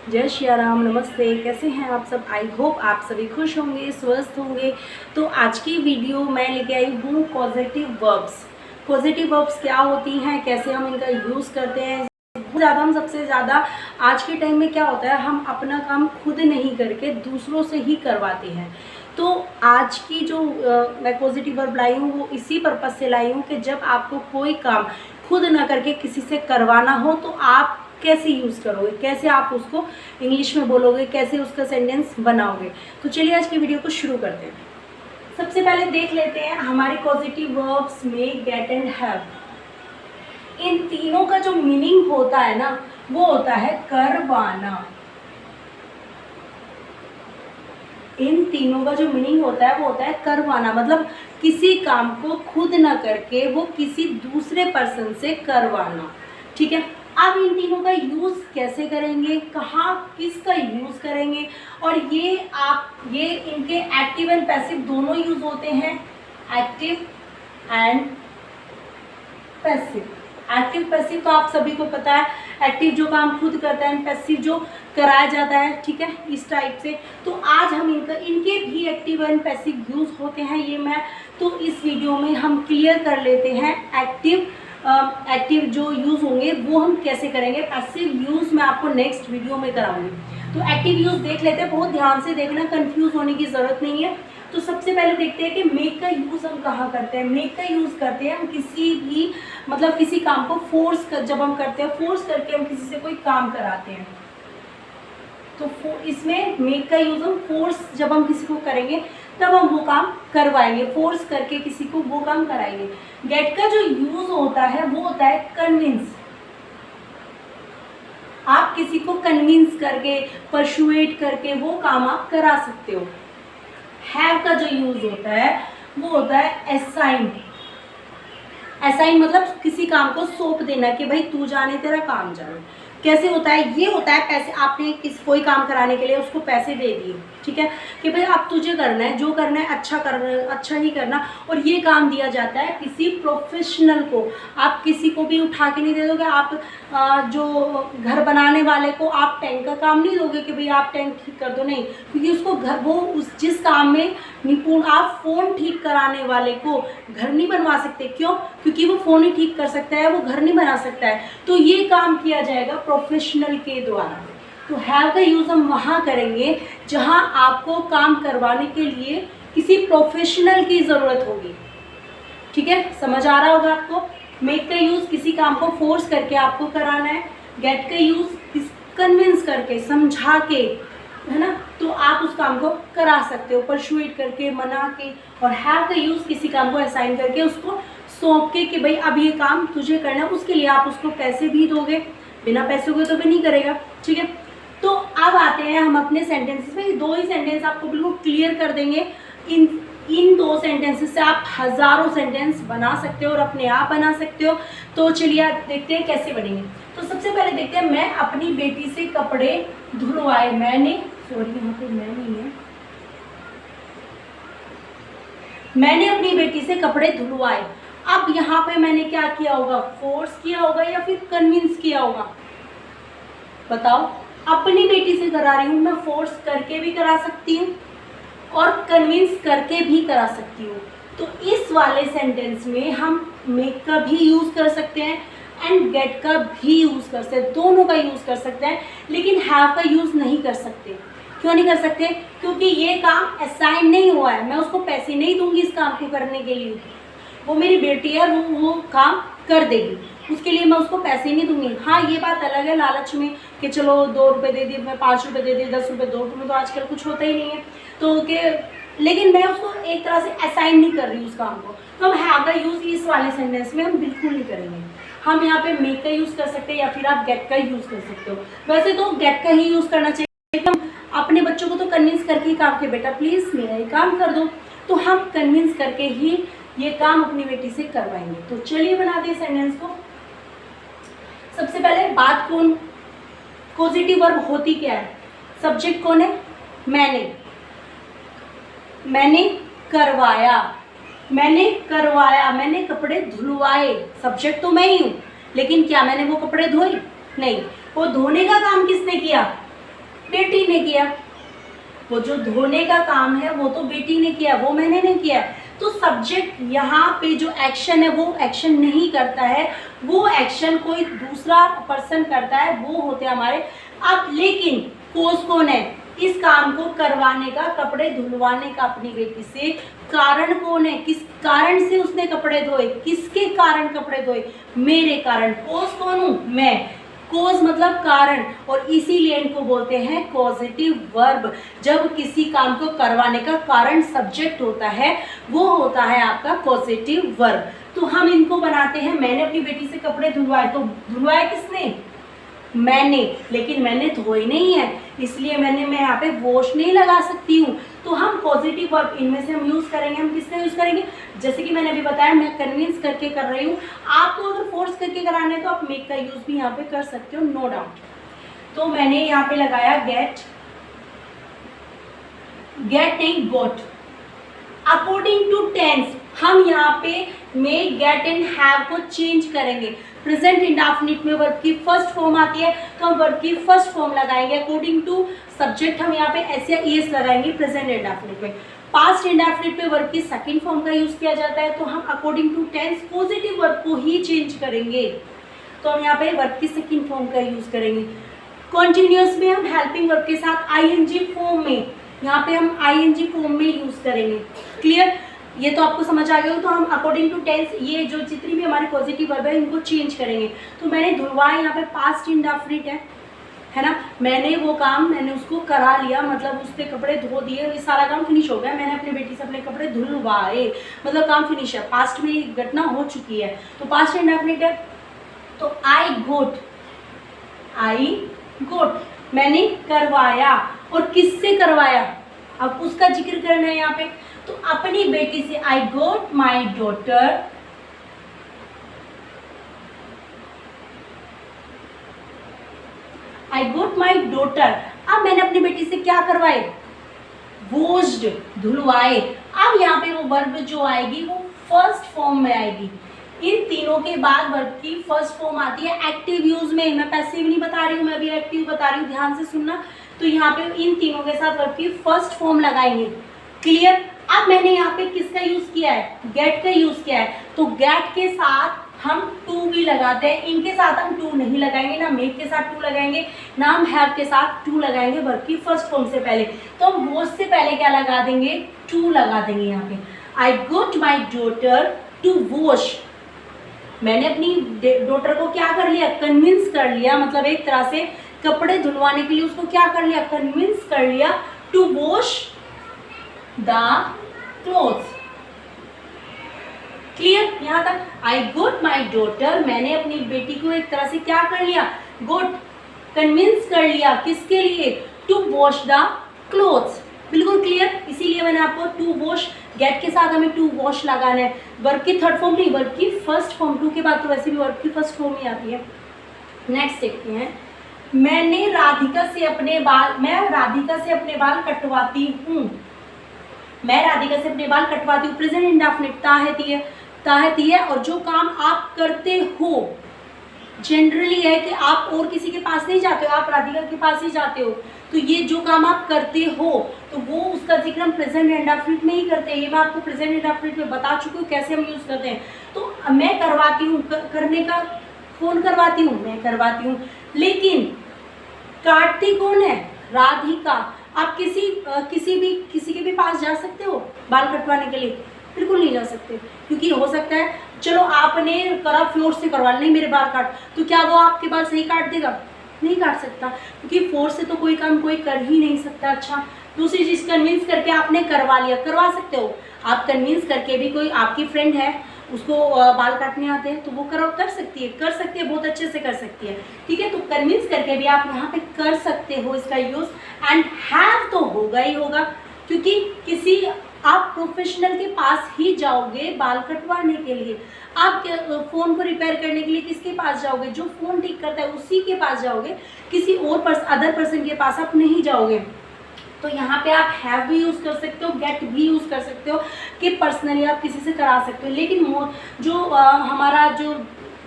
जय श्री राम। नमस्ते, कैसे हैं आप सब। आई होप आप सभी खुश होंगे, स्वस्थ होंगे। तो आज की वीडियो मैं लेके आई हूँ पॉजिटिव वर्ब्स। पॉजिटिव वर्ब्स क्या होती हैं, कैसे हम इनका यूज़ करते हैं। हम सबसे ज़्यादा आज के टाइम में क्या होता है, हम अपना काम खुद नहीं करके दूसरों से ही करवाते हैं। तो आज की जो मैं पॉजिटिव वर्ब लाई हूँ वो इसी पर्पज़ से लाई हूँ कि जब आपको कोई काम खुद ना करके किसी से करवाना हो तो आप कैसे यूज़ करोगे, कैसे आप उसको इंग्लिश में बोलोगे, कैसे उसका सेंटेंस बनाओगे। तो चलिए आज की वीडियो को शुरू करते हैं। सबसे पहले देख लेते हैं हमारे पॉजिटिव वर्ब्स में गेट एंड हैव। इन तीनों का जो मीनिंग होता है ना, वो होता है करवाना। इन तीनों का जो मीनिंग होता है वो होता है करवाना, मतलब किसी काम को खुद ना करके वो किसी दूसरे पर्सन से करवाना। ठीक है, अब इन तीनों का यूज़ कैसे करेंगे, कहाँ किसका यूज़ करेंगे, और ये इनके एक्टिव एंड पैसिव दोनों यूज़ होते हैं। Active and passive. Active passive तो आप सभी को पता है, एक्टिव जो काम खुद करता है, पैसिव जो कराया जाता है। ठीक है, इस टाइप से। तो आज हम इनके भी एक्टिव एंड पैसिव यूज़ होते हैं। ये मैं तो इस वीडियो में हम क्लियर कर लेते हैं। एक्टिव जो यूज़ होंगे वो हम कैसे करेंगे, पैसिव यूज़ मैं आपको नेक्स्ट वीडियो में कराऊंगी। तो एक्टिव यूज़ देख लेते हैं, बहुत ध्यान से देखना, कंफ्यूज होने की ज़रूरत नहीं है। तो सबसे पहले देखते हैं कि मेक का यूज़ हम कहाँ करते हैं। मेक का यूज़ करते हैं हम किसी भी, मतलब किसी काम को जब हम करते हैं, फोर्स करके हम किसी से कोई काम कराते हैं। तो इसमें मेक का यूज़ हम फोर्स, जब हम किसी को करेंगे तब हम वो काम करवाएंगे, फोर्स करके किसी को वो काम कराएंगे। गेट का जो यूज़ होता है वो होता है कन्विंस। आप किसी को कन्विंस करके, परसुएट करके वो काम आप करा सकते हो। हैव का जो यूज होता है वो होता है असाइन। असाइन मतलब किसी काम को सौंप देना कि भाई तू जाने, तेरा काम जाने। कैसे होता है, ये होता है पैसे, आपने कोई काम कराने के लिए उसको पैसे दे दिए। ठीक है, कि भाई अब तुझे करना है, जो करना है अच्छा करना है, अच्छा ही करना। और ये काम दिया जाता है किसी प्रोफेशनल को। आप किसी को भी उठा के नहीं दे दोगे। आप जो घर बनाने वाले को आप टैंक का काम नहीं दोगे कि भाई आप टैंक ठीक कर दो, नहीं। क्योंकि उसको जिस काम में निपुण, आप फ़ोन ठीक कराने वाले को घर नहीं बनवा सकते। क्यों? क्योंकि वो फ़ोन ही ठीक कर सकता है, वो घर नहीं बना सकता है। तो ये काम किया जाएगा प्रोफेशनल के द्वारा। तो हैव का यूज़ हम वहाँ करेंगे जहाँ आपको काम करवाने के लिए किसी प्रोफेशनल की ज़रूरत होगी। ठीक है, समझ आ रहा होगा आपको। मेक का यूज़ किसी काम को फोर्स करके आपको कराना है। गेट का यूज़ कन्विंस करके, समझा के, है ना, तो आप उस काम को करा सकते हो, परसुएट करके, मना के। और हैव का यूज़ किसी काम को असाइन करके, उसको सौंप के कि भाई अब ये काम तुझे करना है। उसके लिए आप उसको पैसे भी दोगे, बिना पैसों के तो भी नहीं करेगा। ठीक है, तो अब आते हैं हम अपने सेंटेंसेस में। दो ही सेंटेंस आपको बिल्कुल क्लियर कर देंगे। इन दो सेंटेंसेस से आप हज़ारों सेंटेंस बना सकते हो और अपने आप बना सकते हो। तो चलिए आप देखते हैं कैसे बनेंगे। तो सबसे पहले देखते हैं, मैं अपनी बेटी से कपड़े धुलवाए। मैंने, सॉरी यहाँ पे मैं नहीं है, मैंने अपनी बेटी से कपड़े धुलवाए। अब यहाँ पे मैंने क्या किया होगा, फोर्स किया होगा या फिर कन्विंस किया होगा, बताओ। अपनी बेटी से करा रही हूँ, मैं फोर्स करके भी करा सकती हूँ और कन्विंस करके भी करा सकती हूँ। तो इस वाले सेंटेंस में हम मेक का भी यूज़ कर सकते हैं एंड गेट का भी यूज़ कर सकते हैं, दोनों का यूज़ कर सकते हैं। लेकिन हैव का यूज़ नहीं कर सकते। क्यों नहीं कर सकते? क्योंकि ये काम असाइन नहीं हुआ है, मैं उसको पैसे नहीं दूंगी इस काम को करने के लिए। वो मेरी बेटी है, वो काम कर देगी, उसके लिए मैं उसको पैसे नहीं दूंगी। हाँ, ये बात अलग है लालच में कि चलो 2 रुपये दे दिए, मैं 5 रुपये दे दिए, 10 रुपये, 2 रुपये में तो आजकल कुछ होता ही नहीं है। तो लेकिन मैं उसको एक तरह से असाइन नहीं कर रही हूँ उस काम को। तो हम हैव का यूज़ इस वाले सेंटेंस में हम बिल्कुल नहीं करेंगे। हम यहाँ पे मेक का यूज़ कर सकते हैं या फिर आप गेट का यूज़ कर सकते हो। वैसे तो गेट का ही यूज़ करना चाहिए। हम अपने बच्चों को तो कन्विंस करके ही काम के, बेटा प्लीज़ मेरा ये काम कर दो। तो हम कन्विंस करके ही ये काम अपनी बेटी से करवाएंगे। तो चलिए बना दें सेंटेंस को। सबसे पहले बात कौन, पॉजिटिव वर्ब होती क्या है, सब्जेक्ट कौन है, मैंने करवाया, मैंने कपड़े धुलवाए। सब्जेक्ट तो मैं ही हूँ, लेकिन क्या मैंने वो कपड़े धोए? नहीं। वो धोने का काम किसने किया? बेटी ने किया। वो जो धोने का काम है वो तो बेटी ने किया, वो मैंने नहीं किया। तो सब्जेक्ट यहाँ पे जो एक्शन है वो एक्शन नहीं करता है, वो एक्शन कोई दूसरा पर्सन करता है, वो होते हैं हमारे। अब लेकिन कोज कौन है इस काम को करवाने का, कपड़े धुलवाने का अपनी बेटी से? कारण कौन है, किस कारण से उसने कपड़े धोए, किसके कारण कपड़े धोए? मेरे कारण। कोज कौन हूँ? मैं। कोज मतलब कारण, और इसीलिए इनको बोलते हैं कॉजेटिव वर्ब। जब किसी काम को करवाने का कारण सब्जेक्ट होता है वो होता है आपका कॉजेटिव वर्ब। तो हम इनको बनाते हैं, मैंने अपनी बेटी से कपड़े धुलवाए, तो धुलवाए किसने? मैंने, लेकिन मैंने धोए नहीं है, इसलिए मैं यहाँ पे वॉश नहीं लगा सकती हूँ। तो हम पॉजिटिव वर्ब इनमें से हम यूज़ करेंगे। हम किससे यूज़ करेंगे? जैसे कि मैंने अभी बताया, मैं कन्विंस करके कर रही हूँ, आपको अगर फोर्स करके कराना है तो आप मेक का यूज़ भी यहाँ पे कर सकते हो, नो डाउट। तो मैंने यहाँ पे लगाया गेट, गेट नहीं गोट। अकॉर्डिंग टू टेंस हम यहाँ पे मेक, गेट एंड हैव को चेंज करेंगे। प्रेजेंट इंडेफिनिट में वर्ब की फर्स्ट फॉर्म आती है तो हम वर्ब की फर्स्ट फॉर्म लगाएंगे। अकॉर्डिंग टू सब्जेक्ट हम यहाँ पे एस या ईएस लगाएंगे प्रेजेंट इंडेफिनिट में। पास्ट इंडेफिनिट में वर्ब की सेकंड फॉर्म का यूज किया जाता है तो हम according to tense positive verb को ही चेंज करेंगे। तो हम यहाँ पे वर्ब की सेकंड फॉर्म का यूज करेंगे। कॉन्टिन्यूअस में हम हेल्पिंग वर्ब के साथ आईएनजी फॉर्म में, यहाँ पे हम आईएनजी फॉर्म में यूज करेंगे। क्लियर? ये तो आपको समझ आ गया हो। तो हम अकॉर्डिंग टू टेंस ये जो जितनी भी हमारी पॉजिटिव वर्ब है इनको चेंज करेंगे। तो मैंने धुलवाया, यहाँ पे पास्ट इंडेफिनिट है ना, मैंने वो काम मैंने उसको करा लिया, मतलब उसके कपड़े धो दिए, ये सारा काम फिनिश हो गया। मैंने अपनी बेटी से अपने कपड़े धुलवाए, मतलब काम फिनिश है, पास्ट में ये घटना हो चुकी है। तो पास्ट इंडेफिनिट है तो आई गोट मैंने करवाया। और किससे करवाया? अब उसका जिक्र करना है यहाँ पे। तो अपनी बेटी से, आई गोट my daughter, I goat my daughter. अब मैंने अपनी बेटी से क्या करवाए? वॉश्ड, धुलवाए। अब यहाँ पे वो वर्ब जो आएगी वो फर्स्ट फॉर्म में आएगी। इन तीनों के बाद वर्ब की फर्स्ट फॉर्म आती है एक्टिव यूज में। मैं पैसिव नहीं बता रही हूँ, मैं अभी एक्टिव बता रही हूँ, ध्यान से सुनना। तो यहाँ पे इन तीनों के साथ वर्ब की फर्स्ट फॉर्म लगाएंगे। क्लियर? अब मैंने यहाँ पे किसका यूज किया है? गेट का यूज किया है। तो गेट के साथ हम टू भी लगाते हैं, इनके साथ हम टू नहीं लगाएंगे, ना मेक के साथ टू लगाएंगे, ना हम हैव के साथ टू लगाएंगे वर्ब की फर्स्ट फॉर्म से पहले। तो हम वॉश से पहले क्या लगा देंगे? टू लगा देंगे यहाँ पे। आई गोट माई डॉटर टू वॉश। मैंने अपनी डॉटर को क्या कर लिया? कन्विंस कर लिया, मतलब एक तरह से कपड़े धुलवाने के लिए उसको क्या कर लिया? कन्विंस कर लिया to wash the clothes. Clear यहाँ तक? आई गोट माई डॉटर, मैंने अपनी बेटी को एक तरह से क्या कर लिया? गोट, कन्विंस कर लिया, किसके लिए? To wash the clothes. बिल्कुल क्लियर? इसीलिए मैंने आपको टू वॉश, गेट के साथ हमें टू वॉश लगाना है। वर्ब की थर्ड फॉर्म नहीं, वर्ब की फर्स्ट फॉर्म। टू के बाद तो वैसे भी वर्ब की फर्स्ट फॉर्म ही आती है। नेक्स्ट देखते हैं, मैं राधिका से अपने बाल कटवाती हूँ। मैं राधिका से अपने बाल कटवाती हूँ। प्रेजेंट इंडेफिनिट ताहती है और जो काम आप करते हो जनरली है कि आप और किसी के पास नहीं जाते हो, आप राधिका के पास ही जाते हो। तो ये जो काम आप करते हो तो वो उसका जिक्र हम प्रेजेंट इंडेफिनिट में ही करते हैं। ये मैं आपको प्रेजेंट इंडेफिनिट में बता चुकी हूँ कैसे हम यूज़ करते हैं। तो मैं करवाती हूँ, करने का कौन करवाती हूँ? मैं करवाती हूँ। लेकिन काटती कौन है? राधिका। आप किसी के भी पास जा सकते हो बाल कटवाने के लिए? बिल्कुल नहीं जा सकते, क्योंकि हो सकता है चलो आपने करा फोर्स से करवा, नहीं मेरे बाल काट, तो क्या वो आपके बाल सही काट देगा? नहीं काट सकता, क्योंकि फोर्स से तो कोई काम कोई कर ही नहीं सकता। अच्छा, दूसरी चीज़, कन्विंस करके आपने करवा लिया, करवा सकते हो आप। कन्विंस करके भी, कोई आपकी फ्रेंड है उसको बाल काटने आते हैं तो वो कर सकती है, बहुत अच्छे से कर सकती है। ठीक है, तो कन्विंस करके भी आप यहाँ पे कर सकते हो इसका यूज़। एंड हैव तो होगा ही होगा, क्योंकि किसी आप प्रोफेशनल के पास ही जाओगे बाल कटवाने के लिए। आप फ़ोन को रिपेयर करने के लिए किसके पास जाओगे? जो फ़ोन ठीक करता है उसी के पास जाओगे, किसी और अदर पर्सन के पास आप नहीं जाओगे। तो यहाँ पे आप हैव भी यूज़ कर सकते हो, गेट भी यूज़ कर सकते हो कि पर्सनली आप किसी से करा सकते हो। लेकिन जो हमारा जो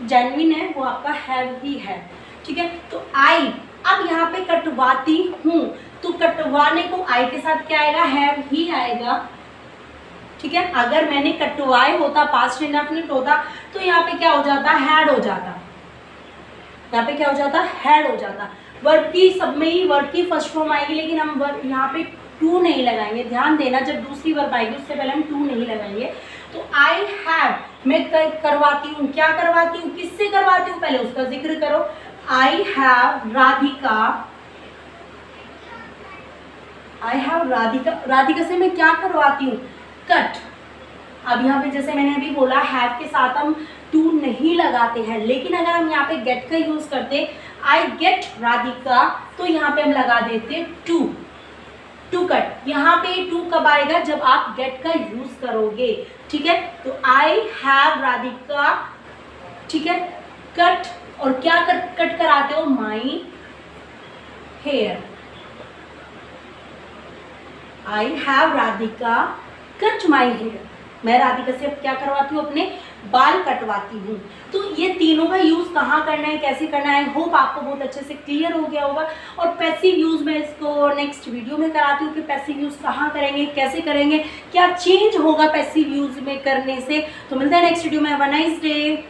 जेन्युइन है वो आपका हैव ही है। ठीक है, तो आई, अब यहाँ पे कटवाती हूँ, तो कटवाने को आई के साथ क्या आएगा, हैव ही आएगा, ठीक है। अगर मैंने कटवाए होता, पास्ट इंडेफिनिट होता, तो यहाँ पे क्या हो जाता, हैड हो जाता, यहाँ पे क्या हो जाता, हैड हो जाता। वर्ब की सब में ही वर्ब की फर्स्ट फॉर्म आएगी, लेकिन हम वर्ब यहाँ पे टू नहीं लगाएंगे, ध्यान देना, जब दूसरी वर्ब आएगी उससे पहले हम टू नहीं लगाएंगे। तो आई हैव, मैं करवाती हूँ, क्या करवाती हूँ, किससे करवाती हूँ, पहले उसका जिक्र करो। आई have Radhika, I have Radhika, Radhika से मैं क्या करवाती हूँ, कट। अब यहाँ पे जैसे मैंने अभी बोला, हैव के साथ हम टू नहीं लगाते हैं, लेकिन अगर हम यहाँ पे गेट का यूज करते, आई गेट राधिका, तो यहाँ पे हम लगा देते टू, टू कट। यहाँ पे टू कब आएगा, जब आप गेट का यूज करोगे, ठीक है। तो आई हैव राधिका, ठीक है, कट, और क्या कट कराते हो, my hair. I have Radhika cut my hair, मैं राधिका से अब क्या करवाती हूँ, अपने बाल कटवाती हूँ। तो ये तीनों का यूज कहाँ करना है, कैसे करना है, होप आपको बहुत अच्छे से क्लियर हो गया होगा। और पैसिव यूज में इसको नेक्स्ट वीडियो में कराती हूँ कि पैसिव यूज कहाँ करेंगे, कैसे करेंगे, क्या चेंज होगा पैसिव यूज में करने से। तो मिलता है नेक्स्ट वीडियो में। Have a nice day.